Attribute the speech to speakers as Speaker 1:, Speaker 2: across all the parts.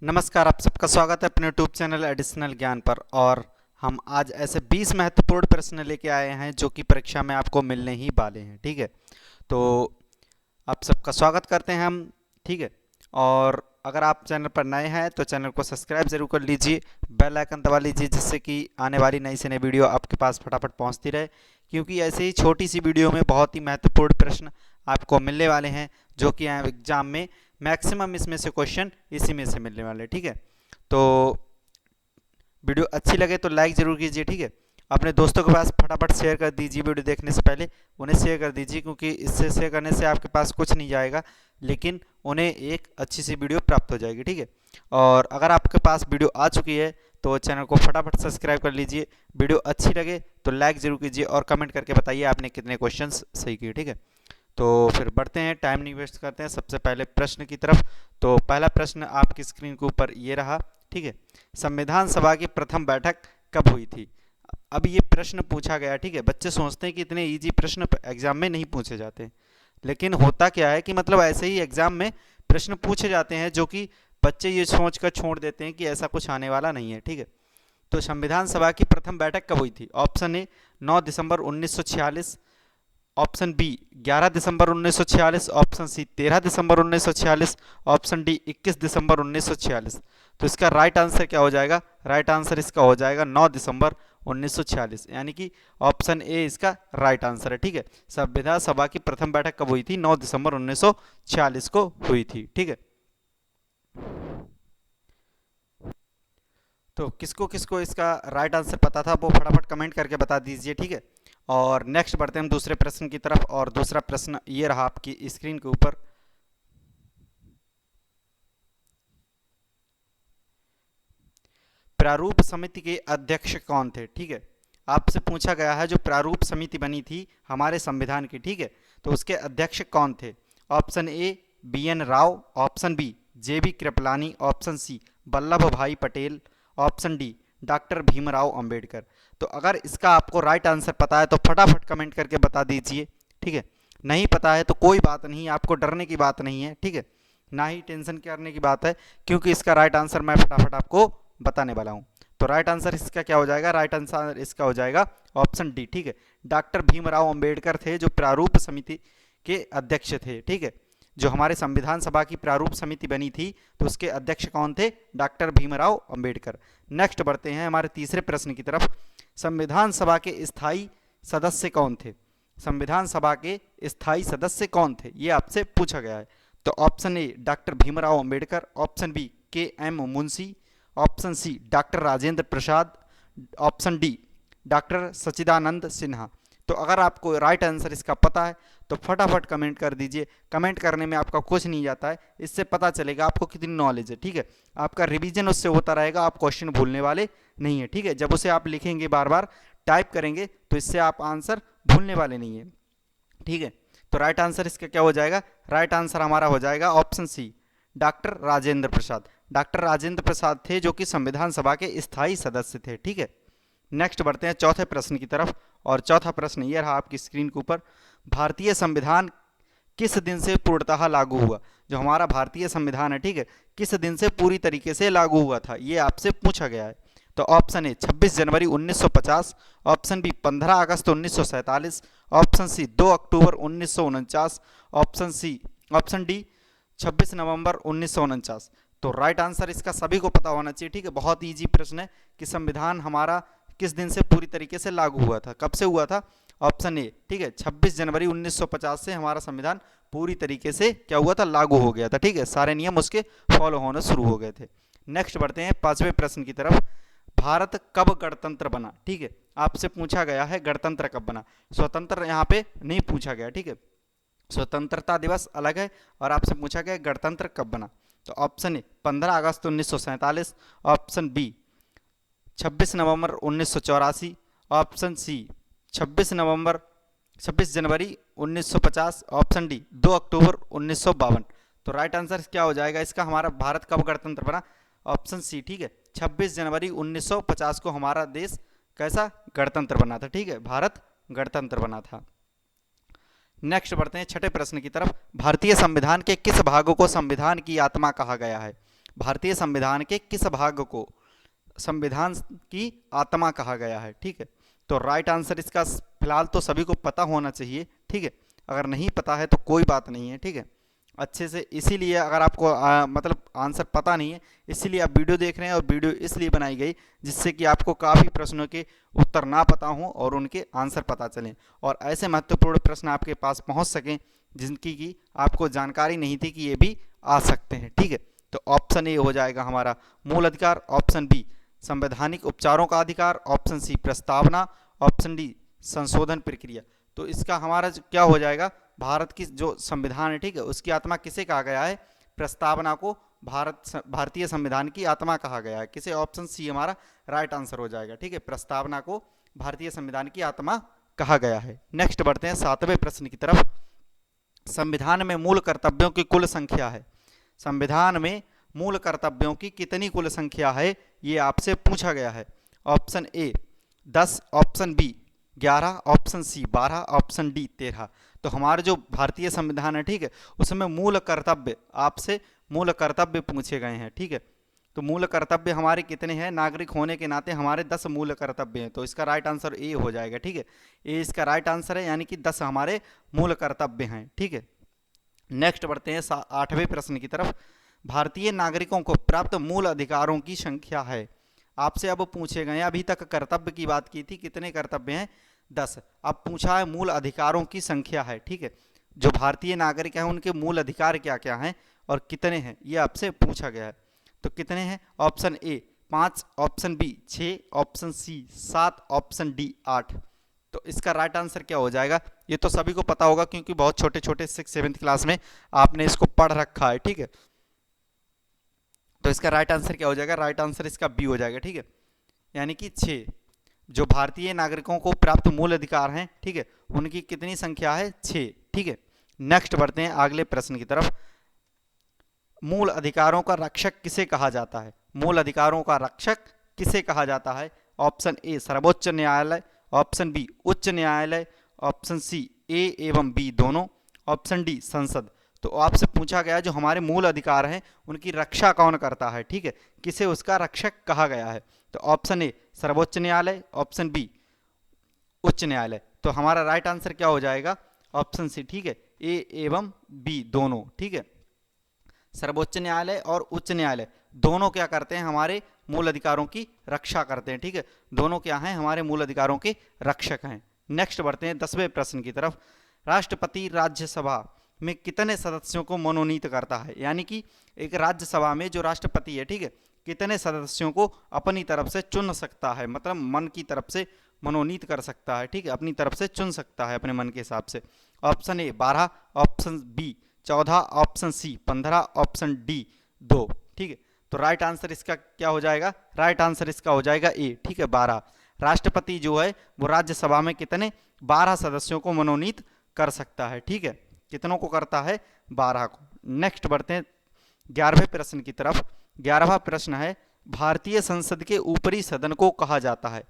Speaker 1: नमस्कार, आप सबका स्वागत है अपने यूट्यूब चैनल एडिशनल ज्ञान पर। और हम आज ऐसे 20 महत्वपूर्ण प्रश्न लेके आए हैं जो कि परीक्षा में आपको मिलने ही वाले हैं। ठीक है, तो आप सबका स्वागत करते हैं हम। ठीक है, और अगर आप चैनल पर नए हैं तो चैनल को सब्सक्राइब जरूर कर लीजिए, बेल आइकन दबा लीजिए, जिससे कि आने वाली नई से नई वीडियो आपके पास फटाफट पहुंचती रहे। क्योंकि ऐसे ही छोटी सी वीडियो में बहुत ही महत्वपूर्ण प्रश्न आपको मिलने वाले हैं जो कि एग्जाम में मैक्सिमम इसमें से क्वेश्चन इसी में से मिलने वाले। ठीक है, तो वीडियो अच्छी लगे तो लाइक ज़रूर कीजिए। ठीक है, अपने दोस्तों के पास फटाफट शेयर कर दीजिए, वीडियो देखने से पहले उन्हें शेयर कर दीजिए, क्योंकि इससे शेयर करने से आपके पास कुछ नहीं जाएगा, लेकिन उन्हें एक अच्छी सी वीडियो प्राप्त हो जाएगी। ठीक है, और अगर आपके पास वीडियो आ चुकी है तो चैनल को फटाफट सब्सक्राइब कर लीजिए। वीडियो अच्छी लगे तो लाइक ज़रूर कीजिए और कमेंट करके बताइए आपने कितने क्वेश्चन सही किए। ठीक है, तो फिर बढ़ते हैं, टाइम नहीं वेस्ट करते हैं सबसे पहले प्रश्न की तरफ। तो पहला प्रश्न आपकी स्क्रीन के ऊपर ये रहा। ठीक है, संविधान सभा की प्रथम बैठक कब हुई थी? अब ये प्रश्न पूछा गया। ठीक है, बच्चे सोचते हैं कि इतने इजी प्रश्न एग्जाम में नहीं पूछे जाते, लेकिन होता क्या है कि मतलब ऐसे ही एग्जाम में प्रश्न पूछे जाते हैं जो कि बच्चे ये सोच कर छोड़ देते हैं कि ऐसा कुछ आने वाला नहीं है। ठीक है, तो संविधान सभा की प्रथम बैठक कब हुई थी? ऑप्शन ए 9 दिसंबर 1946, ऑप्शन बी 11 दिसंबर 1946, ऑप्शन सी 13 दिसंबर 1946, ऑप्शन डी 21 दिसंबर 1946। तो इसका राइट आंसर क्या हो जाएगा? राइट आंसर इसका हो जाएगा 9 दिसंबर 1946, यानी कि ऑप्शन ए इसका राइट आंसर है। ठीक है, संविधान सभा की प्रथम बैठक कब हुई थी? 9 दिसंबर 1946 को हुई थी। ठीक है, तो किसको किसको इसका राइट आंसर पता था वो फटाफट कमेंट करके बता दीजिए। ठीक है, और नेक्स्ट बढ़ते हैं हम दूसरे प्रश्न की तरफ। और दूसरा प्रश्न ये रहा आपकी स्क्रीन के ऊपर। प्रारूप समिति के अध्यक्ष कौन थे? ठीक है, आपसे पूछा गया है जो प्रारूप समिति बनी थी हमारे संविधान की। ठीक है, तो उसके अध्यक्ष कौन थे? Option A B N. Rao, option B J B. Kripalani, option C Vallabh Bhai Patel, option D doctor Bhimrao Ambedkar. तो अगर इसका आपको राइट आंसर पता है तो फटाफट कमेंट करके बता दीजिए। ठीक है, नहीं पता है तो कोई बात नहीं, आपको डरने की बात नहीं है। ठीक है, ना ही टेंशन करने की बात है, क्योंकि इसका राइट आंसर मैं फटाफट आपको बताने वाला हूं। तो राइट आंसर इसका क्या हो जाएगा? राइट आंसर इसका हो जाएगा ऑप्शन डी। ठीक है, डॉक्टर भीमराव अंबेडकर थे जो प्रारूप समिति के अध्यक्ष थे। ठीक है, जो हमारे संविधान सभा की प्रारूप समिति बनी थी तो उसके अध्यक्ष कौन थे? डॉक्टर भीमराव अंबेडकर। नेक्स्ट बढ़ते हैं हमारे तीसरे प्रश्न की तरफ। संविधान सभा के स्थायी सदस्य कौन थे? संविधान सभा के स्थायी सदस्य कौन थे, ये आपसे पूछा गया है। तो option A doctor Bhimrao Ambedkar, option B K M Munshi, option C doctor Rajendra Prasad, option D doctor Sachchidanand Sinha. तो अगर आपको राइट आंसर इसका पता है तो फटाफट कमेंट कर दीजिए। कमेंट करने में आपका कुछ नहीं जाता है, इससे पता चलेगा आपको कितनी नॉलेज है। ठीक है, आपका रिवीजन उससे होता रहेगा, आप क्वेश्चन भूलने वाले नहीं है। ठीक है, जब उसे आप लिखेंगे बार बार टाइप करेंगे तो इससे आप आंसर भूलने वाले नहीं है। ठीक है, तो राइट आंसर इसका क्या हो जाएगा? राइट आंसर हमारा हो जाएगा ऑप्शन सी डॉक्टर राजेंद्र प्रसाद। डॉक्टर राजेंद्र प्रसाद थे जो कि संविधान सभा के स्थायी सदस्य थे। ठीक है, नेक्स्ट बढ़ते हैं चौथे प्रश्न की तरफ। और चौथा प्रश्न ये रहा आपकी स्क्रीन के ऊपर। भारतीय संविधान किस दिन से पूर्णतः लागू हुआ? जो हमारा भारतीय संविधान है, ठीक है, किस दिन से पूरी तरीके से लागू हुआ था, ये आपसे पूछा गया है। तो ऑप्शन ए 26 जनवरी 1950, ऑप्शन बी 15 अगस्त 1947, ऑप्शन सी 2 अक्टूबर 1949, ऑप्शन डी 26 नवंबर 1949। तो राइट आंसर इसका सभी को पता होना चाहिए। ठीक है, बहुत ईजी प्रश्न है कि संविधान हमारा किस दिन से पूरी तरीके से लागू हुआ था, कब से हुआ था? ऑप्शन ए, ठीक है, 26 जनवरी 1950 से हमारा संविधान पूरी तरीके से क्या हुआ था? लागू हो गया था। ठीक है, सारे नियम उसके फॉलो होना शुरू हो गए थे। नेक्स्ट बढ़ते हैं पांचवें प्रश्न की तरफ। भारत कब गणतंत्र बना? ठीक है, आपसे पूछा गया है गणतंत्र कब बना। स्वतंत्र यहाँ पे नहीं पूछा गया। ठीक है, स्वतंत्रता दिवस अलग है और आपसे पूछा गया गणतंत्र कब बना। तो ऑप्शन ए 15 अगस्त 1947, ऑप्शन बी 26 नवंबर 1984, ऑप्शन सी 26 जनवरी 1950, ऑप्शन डी 2 अक्टूबर 1952। तो राइट आंसर क्या हो जाएगा इसका? हमारा भारत कब गणतंत्र बना? ऑप्शन सी, ठीक है, 26 जनवरी 1950 को हमारा देश कैसा गणतंत्र बना था। ठीक है, भारत गणतंत्र बना था। नेक्स्ट बढ़ते हैं छठे प्रश्न की तरफ। भारतीय संविधान के किस भागों को संविधान की आत्मा कहा गया है? भारतीय संविधान के किस भाग को संविधान की आत्मा कहा गया है? ठीक है, तो राइट आंसर इसका फिलहाल तो सभी को पता होना चाहिए। ठीक है, अगर नहीं पता है तो कोई बात नहीं है। ठीक है, अच्छे से, इसीलिए अगर आपको मतलब आंसर पता नहीं है, इसीलिए आप वीडियो देख रहे हैं, और वीडियो इसलिए बनाई गई जिससे कि आपको काफ़ी प्रश्नों के उत्तर ना पता हों और उनके आंसर पता चलें, और ऐसे महत्वपूर्ण प्रश्न आपके पास पहुंच सकें जिनकी कि आपको जानकारी नहीं थी कि ये भी आ सकते हैं। ठीक है, तो ऑप्शन ए हो जाएगा हमारा मूल अधिकार, ऑप्शन बी संवैधानिक उपचारों का अधिकार, ऑप्शन सी प्रस्तावना, ऑप्शन डी संशोधन प्रक्रिया। तो इसका हमारा क्या हो जाएगा, भारत की जो संविधान है, ठीक है, उसकी आत्मा किसे कहा गया है? प्रस्तावना को भारतीय संविधान की आत्मा कहा गया है। किसे? ऑप्शन सी हमारा राइट आंसर हो जाएगा। ठीक है, प्रस्तावना को भारतीय संविधान की आत्मा कहा गया है। नेक्स्ट बढ़ते हैं 7वें प्रश्न की तरफ। संविधान में मूल कर्तव्यों की कुल संख्या है। संविधान में मूल कर्तव्यों की कितनी कुल संख्या है, ये आपसे पूछा गया है। Option A 10, option B 11, option C 12, option D 13। तो हमारे जो भारतीय संविधान है, ठीक है, उसमें मूल कर्तव्य, आपसे मूल कर्तव्य पूछे गए हैं। ठीक है, तो मूल कर्तव्य हमारे कितने हैं? नागरिक होने के नाते हमारे 10 मूल कर्तव्य हैं, तो इसका राइट आंसर ए हो जाएगा। ठीक है, ए इसका राइट आंसर है, यानी कि 10 हमारे मूल कर्तव्य हैं। ठीक है, नेक्स्ट बढ़ते हैं 8वें प्रश्न की तरफ। भारतीय नागरिकों को प्राप्त मूल अधिकारों की संख्या है। आपसे अब पूछे गए, अभी तक कर्तव्य की बात की थी, कितने कर्तव्य हैं? 10। अब पूछा है मूल अधिकारों की संख्या है। ठीक है, जो भारतीय नागरिक हैं उनके मूल अधिकार क्या क्या हैं और कितने हैं, ये आपसे पूछा गया है। तो कितने हैं? Option A 5, option B 6, option C 7, option D 8। तो इसका राइट आंसर क्या हो जाएगा? ये तो सभी को पता होगा क्योंकि बहुत छोटे छोटे 6-7 क्लास में आपने इसको पढ़ रखा है। ठीक है, तो इसका राइट आंसर क्या हो जाएगा? राइट आंसर इसका बी हो जाएगा। ठीक है, यानी कि 6 जो भारतीय नागरिकों को प्राप्त मूल अधिकार हैं, ठीक है, उनकी कितनी संख्या है? 6। ठीक है, नेक्स्ट बढ़ते हैं अगले प्रश्न की तरफ। मूल अधिकारों का रक्षक किसे कहा जाता है? मूल अधिकारों का रक्षक किसे कहा जाता है? ऑप्शन ए सर्वोच्च न्यायालय, ऑप्शन बी उच्च न्यायालय, ऑप्शन सी ए एवं बी दोनों, ऑप्शन डी संसद। तो आपसे पूछा गया जो हमारे मूल अधिकार हैं उनकी रक्षा कौन करता है? ठीक है, किसे उसका रक्षक कहा गया है? तो ऑप्शन ए सर्वोच्च न्यायालय, ऑप्शन बी उच्च न्यायालय। तो हमारा राइट आंसर क्या हो जाएगा? Option C. ठीक है, ए एवं बी दोनों। ठीक है, सर्वोच्च न्यायालय और उच्च न्यायालय दोनों क्या करते हैं? हमारे मूल अधिकारों की रक्षा करते हैं। ठीक है, दोनों क्या हैं? हमारे मूल अधिकारों के रक्षक हैं। नेक्स्ट बढ़ते हैं 10वें प्रश्न की तरफ। राष्ट्रपति राज्यसभा में कितने सदस्यों को मनोनीत करता है? यानी कि एक राज्यसभा में जो राष्ट्रपति है, ठीक है, कितने सदस्यों को अपनी तरफ से चुन सकता है, मतलब मन की तरफ से मनोनीत कर सकता है। ठीक है, अपनी तरफ से चुन सकता है अपने मन के हिसाब से। Option A 12, option B 14, option C 15, option D 2। ठीक है, तो राइट आंसर इसका क्या हो जाएगा? राइट आंसर इसका हो जाएगा ए। ठीक है, 12। राष्ट्रपति जो है वो राज्यसभा में कितने? 12 सदस्यों को मनोनीत कर सकता है। ठीक है, कितनों को करता है? 12 को। नेक्स्ट बढ़ते हैं 11वें प्रश्न की तरफ। 11वां प्रश्न है, भारतीय संसद के ऊपरी सदन को कहा जाता है।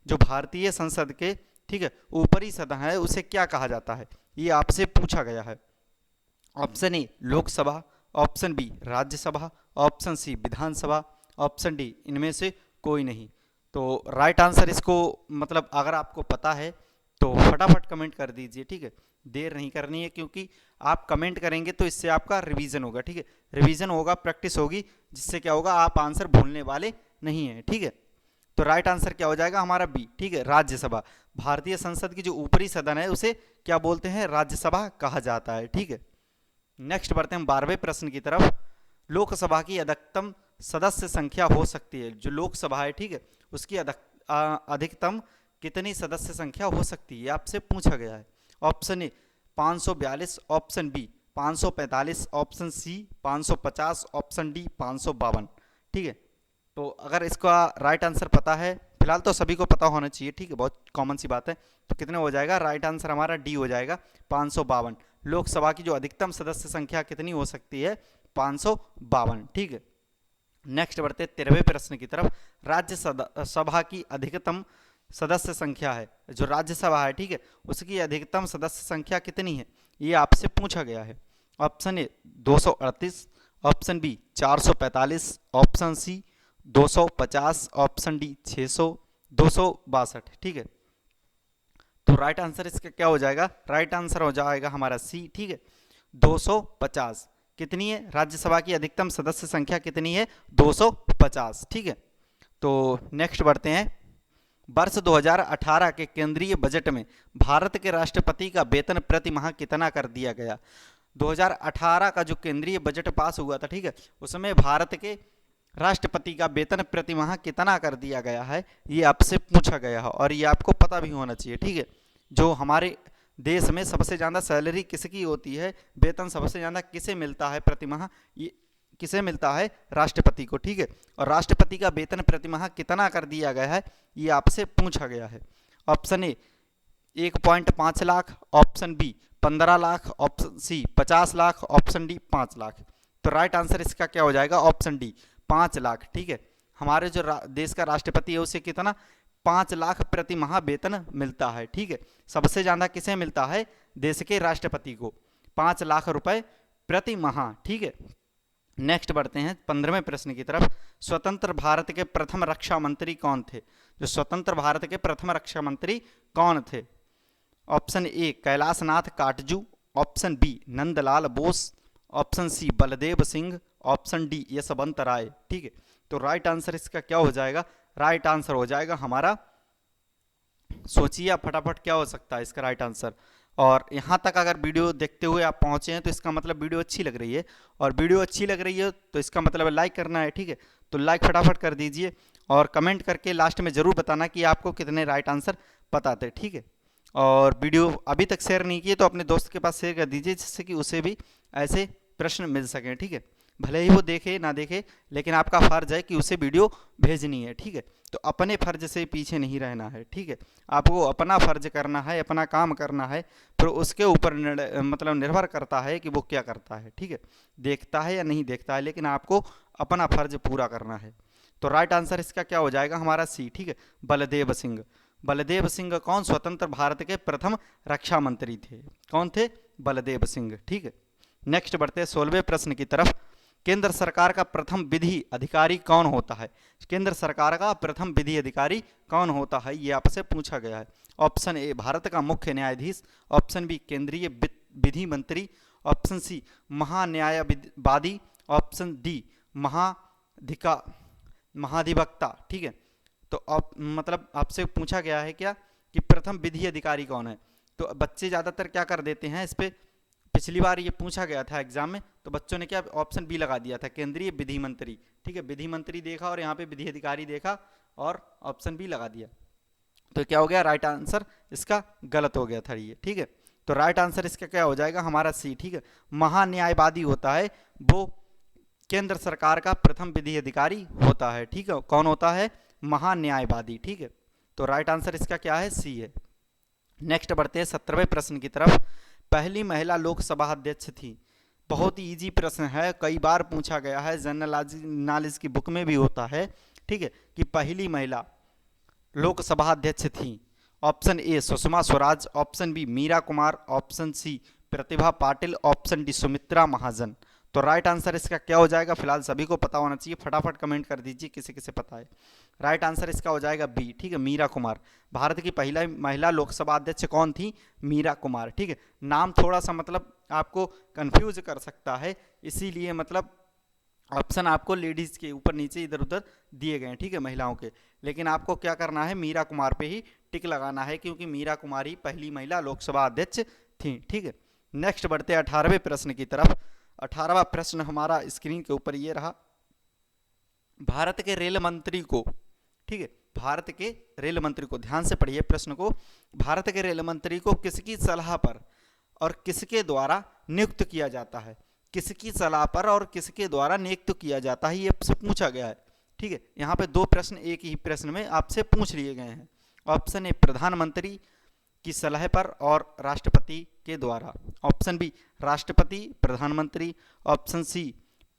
Speaker 1: जो भारतीय संसद के, ठीक है, ऊपरी सदन है उसे क्या कहा जाता है? ये आपसे पूछा गया है। Option A Lok Sabha, option B Rajya Sabha, option C Vidhan Sabha, option D इनमें से कोई नहीं। तो राइट आंसर इसको, मतलब अगर आपको पता है तो फटाफट कमेंट कर दीजिए। ठीक है, देर नहीं करनी है, क्योंकि आप कमेंट करेंगे तो इससे आपका रिवीजन होगा। ठीक है, रिवीजन होगा, प्रैक्टिस होगी, जिससे क्या होगा? आप आंसर भूलने वाले नहीं हैं। ठीक है, तो राइट आंसर क्या हो जाएगा हमारा? बी। ठीक है, राज्यसभा। भारतीय संसद की जो ऊपरी सदन है उसे क्या बोलते हैं? राज्यसभा कहा जाता है। ठीक है, नेक्स्ट बढ़ते हैं 12वें प्रश्न की तरफ। लोकसभा की अधिकतम सदस्य संख्या हो सकती है, जो लोकसभा है, ठीक है, उसकी अधिकतम कितनी सदस्य संख्या हो सकती है, आपसे पूछा गया है। Option A 542, option B 545, option C 550, option D 552। ठीक है, तो अगर इसका राइट आंसर पता है, फिलहाल तो सभी को पता होना चाहिए। ठीक है, बहुत कॉमन सी बात है। तो कितने हो जाएगा? राइट आंसर हमारा डी हो जाएगा, 552। लोकसभा की जो अधिकतम सदस्य संख्या कितनी हो सकती है? 552। ठीक है, नेक्स्ट बढ़ते 13वें प्रश्न की तरफ। राज्यसभा की अधिकतम सदस्य संख्या है, जो राज्यसभा है, ठीक है, उसकी अधिकतम सदस्य संख्या कितनी है, ये आपसे पूछा गया है। Option A 238, option B 445, option C 250, option D 600, 262। ठीक है, तो राइट आंसर इसका क्या हो जाएगा? राइट आंसर हो जाएगा हमारा सी। ठीक है, 250 कितनी है? राज्यसभा की अधिकतम सदस्य संख्या कितनी है? 250। ठीक है, तो नेक्स्ट बढ़ते हैं। वर्ष 2018 के केंद्रीय बजट में भारत के राष्ट्रपति का वेतन प्रति माह कितना कर दिया गया? 2018 का जो केंद्रीय बजट पास हुआ था, ठीक है, उसमें भारत के राष्ट्रपति का वेतन प्रति माह कितना कर दिया गया है, ये आपसे पूछा गया है और ये आपको पता भी होना चाहिए। ठीक है, जो हमारे देश में सबसे ज़्यादा सैलरी किसकी होती है, वेतन सबसे ज़्यादा किसे मिलता है प्रति माह, ये किसे मिलता है? राष्ट्रपति को। ठीक है, और राष्ट्रपति का वेतन प्रति माह कितना कर दिया गया है, ये आपसे पूछा गया है। Option A 1.5 lakh, option B 15 lakh, option C 50 lakh, option D 5 lakh. तो राइट आंसर इसका क्या हो जाएगा? Option D 5 lakh. ठीक है, हमारे जो देश का राष्ट्रपति है उसे कितना? 5 लाख प्रति माह वेतन मिलता है। ठीक है, सबसे ज़्यादा किसे मिलता है? देश के राष्ट्रपति को 5 लाख रुपए प्रति माह। ठीक है, नेक्स्ट बढ़ते हैं 15वें प्रश्न की तरफ। स्वतंत्र भारत के प्रथम रक्षा मंत्री कौन थे? जो स्वतंत्र भारत के प्रथम रक्षा मंत्री कौन थे? Option A Kailash Nath Katju, option B Nandlal Bose, option C Baldev Singh, option D Yashwant Rai. ठीक है, तो राइट आंसर इसका क्या हो जाएगा? राइट आंसर हो जाएगा हमारा, सोचिए फटाफट क्या हो सकता है इसका राइट आंसर। और यहाँ तक अगर वीडियो देखते हुए आप पहुँचे हैं तो इसका मतलब वीडियो अच्छी लग रही है, और वीडियो अच्छी लग रही है तो इसका मतलब लाइक करना है। ठीक है, तो लाइक फटाफट कर दीजिए और कमेंट करके लास्ट में ज़रूर बताना कि आपको कितने राइट आंसर पता थे। ठीक है, और वीडियो अभी तक शेयर नहीं किए तो अपने दोस्त के पास शेयर कर दीजिए, जिससे कि उसे भी ऐसे प्रश्न मिल सकें। ठीक है, भले ही वो देखे ना देखे, लेकिन आपका फ़र्ज है कि उसे वीडियो भेजनी है। ठीक है, तो अपने फ़र्ज से पीछे नहीं रहना है। ठीक है, आपको अपना फ़र्ज करना है, अपना काम करना है, फिर उसके ऊपर मतलब निर्भर करता है कि वो क्या करता है। ठीक है, देखता है या नहीं देखता है, लेकिन आपको अपना फ़र्ज पूरा करना है। तो राइट आंसर इसका क्या हो जाएगा? हमारा सी। ठीक है, बलदेव सिंह। बलदेव सिंह कौन? स्वतंत्र भारत के प्रथम रक्षा मंत्री थे। कौन थे? बलदेव सिंह। ठीक है, नेक्स्ट बढ़ते हैं 16वें प्रश्न की तरफ। केंद्र सरकार का प्रथम विधि अधिकारी कौन होता है? केंद्र सरकार का प्रथम विधि अधिकारी कौन होता है, ये आपसे पूछा गया है। ऑप्शन ए भारत का मुख्य न्यायाधीश, ऑप्शन बी केंद्रीय विधि मंत्री, ऑप्शन सी महान्यायवादी, ऑप्शन डी महाधिवक्ता। ठीक है, तो मतलब आपसे पूछा गया है क्या कि प्रथम विधि अधिकारी कौन है। तो बच्चे ज़्यादातर क्या कर देते हैं इस पर, पिछली बार ये पूछा गया था एग्जाम में, तो बच्चों ने क्या ऑप्शन बी लगा दिया था, केंद्रीय विधि मंत्री। ठीक है, विधि मंत्री देखा और यहाँ पे विधि अधिकारी देखा और ऑप्शन बी लगा दिया, तो क्या हो गया? राइट आंसर इसका गलत हो गया था ये। ठीक है, तो राइट आंसर इसका क्या हो जाएगा? हमारा सी। ठीक है, महान्यायवादी होता है वो केंद्र सरकार का प्रथम विधि अधिकारी होता है। ठीक है, कौन होता है? महान्यायवादी। ठीक है, तो राइट आंसर इसका क्या है? सी है। नेक्स्ट बढ़ते हैं 17वें प्रश्न की तरफ। पहली महिला लोकसभा अध्यक्ष थी। बहुत ही इजी प्रश्न है, कई बार पूछा गया है, जनरल नॉलेज की बुक में भी होता है। ठीक है, कि पहली महिला लोकसभा अध्यक्ष थी। Option A Sushma Swaraj, option B Meera Kumar, option C Pratibha Patil, option D Sumitra Mahajan. तो राइट आंसर इसका क्या हो जाएगा? फिलहाल सभी को पता होना चाहिए, फटाफट कमेंट कर दीजिए किसे किसे पता है। राइट आंसर इसका हो जाएगा बी। ठीक है, मीरा कुमार। भारत की पहला महिला लोकसभा अध्यक्ष कौन थी? मीरा कुमार। ठीक है, नाम थोड़ा सा मतलब आपको कंफ्यूज कर सकता है, इसीलिए मतलब ऑप्शन आपको लेडीज़ के ऊपर नीचे इधर उधर दिए गए हैं। ठीक है, महिलाओं के, लेकिन आपको क्या करना है? मीरा कुमार पे ही टिक लगाना है, क्योंकि मीरा कुमार ही पहली महिला लोकसभा अध्यक्ष थी। ठीक है, नेक्स्ट बढ़ते हैं 18वें प्रश्न की तरफ। 18वां प्रश्न हमारा स्क्रीन के ऊपर ये रहा। भारत के रेल मंत्री को, ठीक है, भारत के रेल मंत्री को, ध्यान से पढ़िए प्रश्न को, भारत के रेल मंत्री को किसकी सलाह पर और किसके द्वारा नियुक्त किया जाता है? किसकी सलाह पर और किसके द्वारा नियुक्त किया जाता है, ये आपसे पूछा गया है। ठीक है, यहाँ पे दो प्रश्न एक ही प्रश्न में आपसे पूछ लिए गए हैं। ऑप्शन ए प्रधानमंत्री की सलाह पर और राष्ट्रपति के द्वारा, ऑप्शन बी राष्ट्रपति प्रधानमंत्री, ऑप्शन सी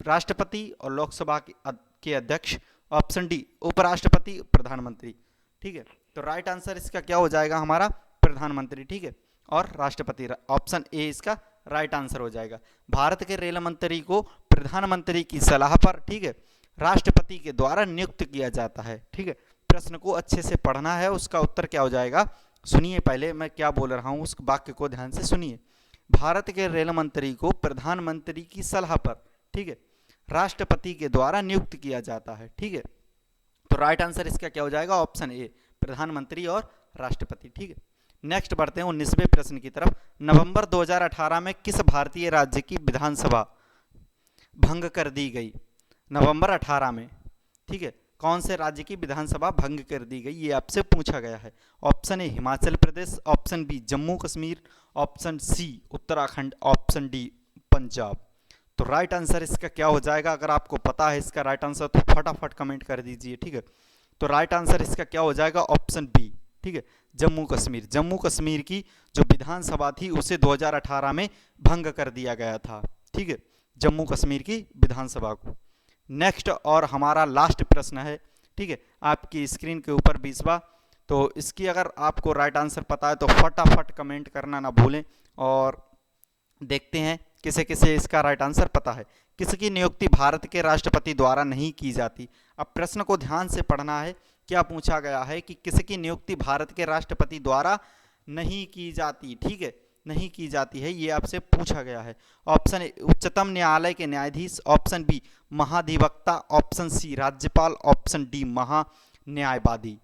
Speaker 1: राष्ट्रपति और लोकसभा के अध्यक्ष, ऑप्शन डी उपराष्ट्रपति प्रधानमंत्री। ठीक है, तो राइट आंसर इसका क्या हो जाएगा? हमारा प्रधानमंत्री। ठीक है, और राष्ट्रपति, ऑप्शन ए इसका राइट आंसर हो जाएगा। भारत के रेल मंत्री को प्रधानमंत्री की सलाह पर, ठीक है, राष्ट्रपति के द्वारा नियुक्त किया जाता है। ठीक है, प्रश्न को अच्छे से पढ़ना है, उसका उत्तर क्या हो जाएगा सुनिए, पहले मैं क्या बोल रहा हूँ उस वाक्य को ध्यान से सुनिए। भारत के रेल मंत्री को प्रधानमंत्री की सलाह पर, ठीक है, राष्ट्रपति के द्वारा नियुक्त किया जाता है। ठीक है, तो राइट आंसर इसका क्या हो जाएगा, ऑप्शन ए, प्रधानमंत्री और राष्ट्रपति। ठीक है, नेक्स्ट बढ़ते हैं 19वें प्रश्न की तरफ। नवंबर 2018 में किस भारतीय राज्य की विधानसभा भंग कर दी गई? नवंबर 18 में, ठीक है, कौन से राज्य की विधानसभा भंग कर दी गई, ये आपसे पूछा गया है। Option A Himachal Pradesh, option B Jammu Kashmir, option C Uttarakhand, option D Punjab. तो राइट आंसर इसका क्या हो जाएगा? अगर आपको पता है इसका राइट आंसर तो फटाफट कमेंट कर दीजिए। ठीक है, तो राइट आंसर इसका क्या हो जाएगा, ऑप्शन बी, ठीक है, जम्मू कश्मीर। जम्मू कश्मीर की जो विधानसभा थी उसे 2018 में भंग कर दिया गया था। ठीक है, जम्मू कश्मीर की विधानसभा को। नेक्स्ट और हमारा लास्ट प्रश्न है, ठीक है, आपकी स्क्रीन के ऊपर 20वां। तो इसकी अगर आपको राइट आंसर पता है तो फटाफट कमेंट करना ना भूलें। और देखते हैं किसे किसे इसका राइट आंसर पता है। किसकी नियुक्ति भारत के राष्ट्रपति द्वारा नहीं की जाती? अब प्रश्न को ध्यान से पढ़ना है। क्या पूछा गया है कि किसकी नियुक्ति भारत के राष्ट्रपति द्वारा नहीं की जाती? ठीक है, नहीं की जाती है, ये आपसे पूछा गया है। ऑप्शन ए उच्चतम न्यायालय के न्यायाधीश, ऑप्शन बी महाधिवक्ता, ऑप्शन सी राज्यपाल, ऑप्शन डी महान्यायवादी।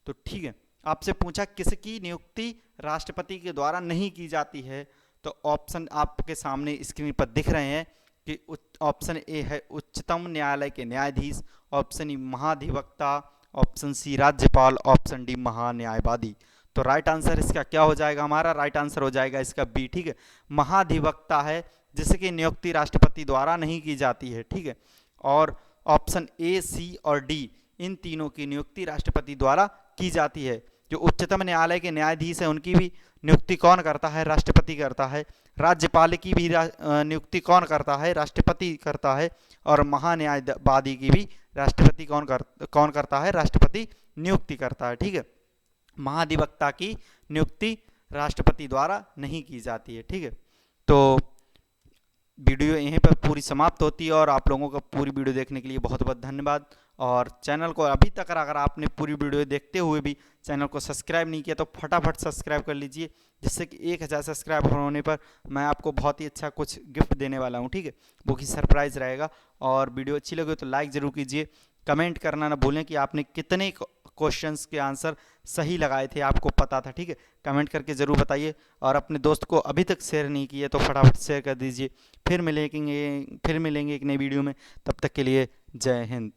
Speaker 1: तो ठीक है, आपसे पूछा किसकी नियुक्ति राष्ट्रपति के द्वारा नहीं की जाती है, तो ऑप्शन आपके सामने स्क्रीन पर दिख रहे हैं कि ऑप्शन ए है उच्चतम न्यायालय के न्यायाधीश, ऑप्शन ई महाधिवक्ता, ऑप्शन सी राज्यपाल, ऑप्शन डी महान्यायवादी। तो राइट आंसर इसका क्या हो जाएगा? हमारा राइट आंसर हो जाएगा इसका बी। ठीक है, महाधिवक्ता है जिसकी नियुक्ति राष्ट्रपति द्वारा नहीं की जाती है। ठीक है, और ऑप्शन ए, सी और डी इन तीनों की नियुक्ति राष्ट्रपति द्वारा की जाती है। जो उच्चतम न्यायालय के न्यायाधीश हैं उनकी भी नियुक्ति कौन करता है? राष्ट्रपति करता है। राज्यपाल की भी नियुक्ति कौन करता है? राष्ट्रपति करता है। और महान्यायवादी की भी राष्ट्रपति कौन करता है? राष्ट्रपति नियुक्ति करता है। ठीक है, महाधिवक्ता की नियुक्ति राष्ट्रपति द्वारा नहीं की जाती है। ठीक है, तो वीडियो यहीं पर पूरी समाप्त होती है और आप लोगों का पूरी वीडियो देखने के लिए बहुत बहुत धन्यवाद। और चैनल को अभी तक अगर आपने पूरी वीडियो देखते हुए भी चैनल को सब्सक्राइब नहीं किया तो फटाफट सब्सक्राइब कर लीजिए, जिससे कि 1000 सब्सक्राइबर होने पर मैं आपको बहुत ही अच्छा कुछ गिफ्ट देने वाला हूँ। ठीक है, वो की सरप्राइज़ रहेगा। और वीडियो अच्छी लगे तो लाइक ज़रूर कीजिए, कमेंट करना ना भूलें कि आपने कितने क्वेश्चंस के आंसर सही लगाए थे, आपको पता था। ठीक है, कमेंट करके ज़रूर बताइए। और अपने दोस्त को अभी तक शेयर नहीं किए तो फटाफट शेयर कर दीजिए। फिर मिलेंगे एक नई वीडियो में, तब तक के लिए जय हिंद।